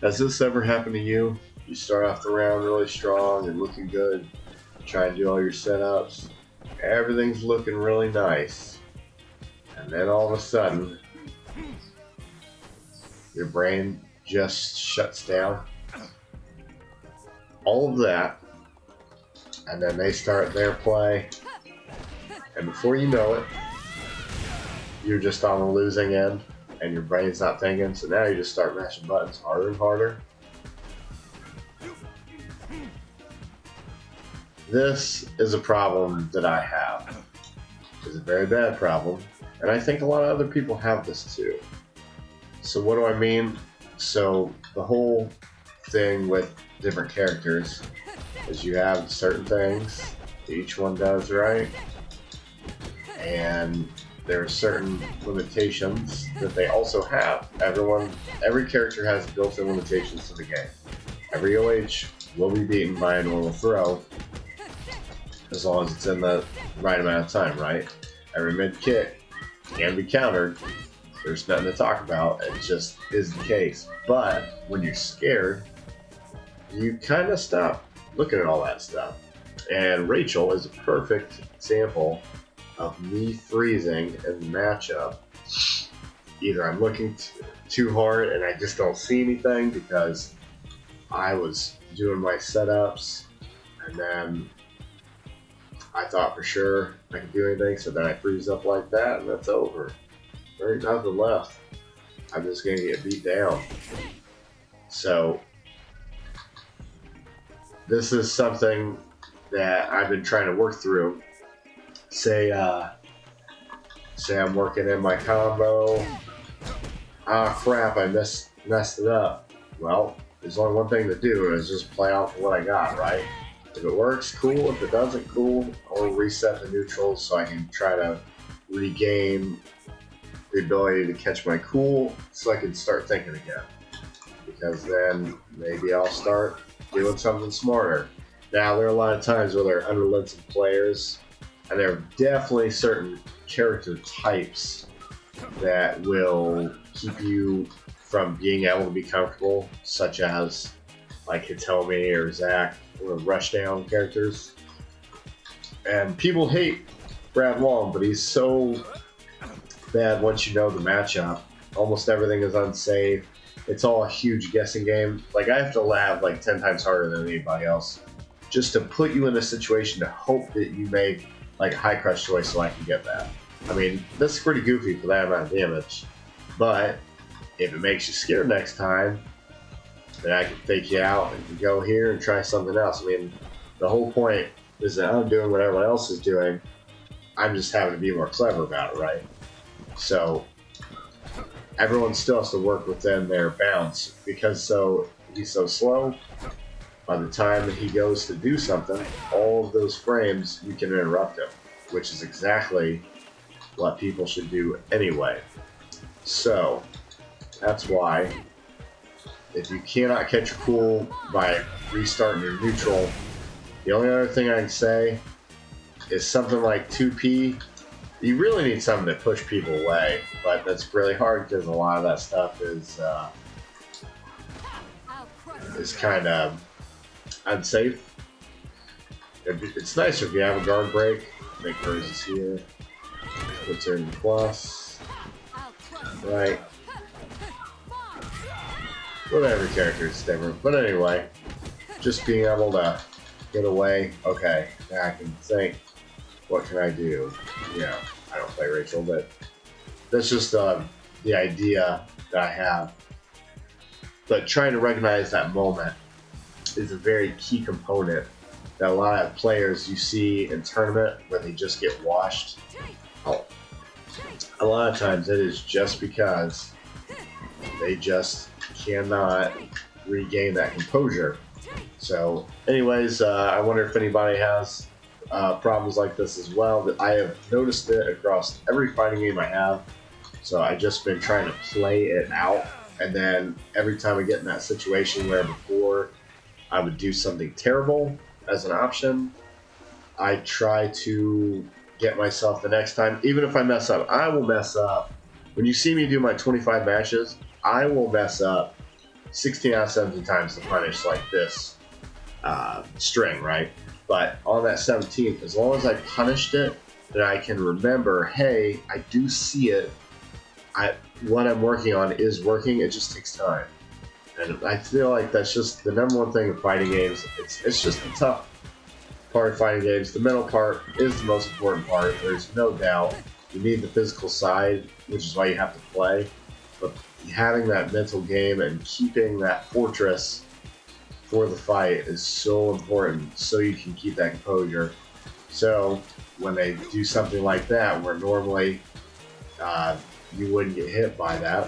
Has this ever happened to you? You start off the round really strong and looking good, try and do all your setups, everything's looking really nice, and then all of a sudden, your brain just shuts down. All of that, and then they start their play, and before you know it, you're just on the losing end, and your brain's not thinking, so now you just start mashing buttons harder and harder. This is a problem that I have. It's a very bad problem, and I think a lot of other people have this too. So what do I mean? So the whole thing with different characters is you have certain things that each one does right, and there are certain limitations that they also have. Every character has built-in limitations to the game. Every OH will be beaten by a normal throw, as long as it's in the right amount of time, right? Every mid kick can be countered. There's nothing to talk about. It just is the case. But when you're scared, you kind of stop looking at all that stuff. And Rachel is a perfect example of me freezing in the matchup. Either I'm looking too hard and I just don't see anything because I was doing my setups and then I thought for sure I could do anything, so then I freeze up like that and that's over. There ain't nothing left. I'm just gonna get beat down. So this is something that I've been trying to work through. Say I'm working in my combo. Ah, crap! I messed it up. Well, there's only one thing to do, is just play off of what I got, right? If it works, cool. If it doesn't, cool. I'll reset the neutrals so I can try to regain the ability to catch my cool, so I can start thinking again. Because then maybe I'll start doing something smarter. Now, there are a lot of times where there are unrelenting players, and there are definitely certain character types that will keep you from being able to be comfortable, such as like Hitomi or Zack or Rushdown characters. And people hate Brad Long, but he's so bad once you know the matchup. Almost everything is unsafe. It's all a huge guessing game. Like, I have to laugh like 10 times harder than anybody else just to put you in a situation to hope that you make like a high crush choice so I can get that. I mean, this is pretty goofy for that amount of damage, but if it makes you scared next time, then I can fake you out and go here and try something else. I mean, the whole point is that I'm doing what everyone else is doing. I'm just having to be more clever about it, right? So everyone still has to work within their bounds, because he's so slow. By the time that he goes to do something, all of those frames, you can interrupt him, which is exactly what people should do anyway. So that's why if you cannot catch your cool by restarting your neutral, the only other thing I can say is something like 2P. You really need something to push people away, but that's really hard because a lot of that stuff is kind of unsafe. It's nicer if you have a guard break. Make versus here. Puts her in the plus. Right. Whatever character is different. But anyway, just being able to get away. Okay, now I can think, what can I do? Yeah, I don't play Rachel, but that's just the idea that I have. But trying to recognize that moment is a very key component that a lot of players you see in tournament where they just get washed. Oh, a lot of times it is just because they just cannot regain that composure. So anyways, I wonder if anybody has problems like this as well. That I have noticed it across every fighting game I have. So I've just been trying to play it out, and then every time I get in that situation where before I would do something terrible as an option, I try to get myself the next time, even if I mess up. I will mess up. When you see me do my 25 matches, I will mess up 16 out of 17 times to punish like this string, right? But on that 17th, as long as I punished it, then I can remember, hey, I do see it. What I'm working on is working. It just takes time, and I feel like that's just the number one thing in fighting games. It's just the tough part of fighting games. The mental part is the most important part. There's no doubt. You need the physical side, which is why you have to play. But having that mental game and keeping that fortress for the fight is so important, so you can keep that composure. So when they do something like that, where normally you wouldn't get hit by that,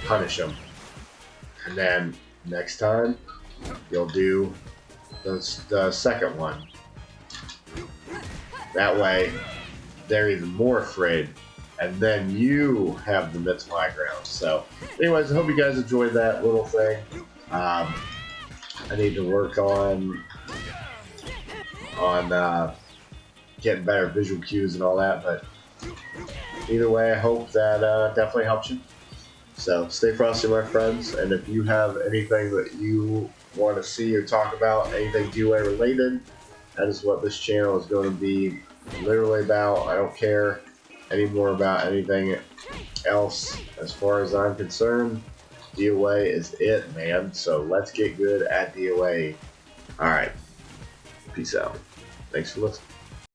punish them, and then next time you'll do the second one. That way they're even more afraid, and then you have the mental high ground. So anyways, I hope you guys enjoyed that little thing. I need to work on getting better visual cues and all that, but either way, I hope that definitely helps you. So stay frosty, my friends, and if you have anything that you want to see or talk about, anything DOA related, that is what this channel is going to be literally about. I don't care anymore about anything else as far as I'm concerned. DOA is it, man. So let's get good at DOA. Alright. Peace out. Thanks for listening.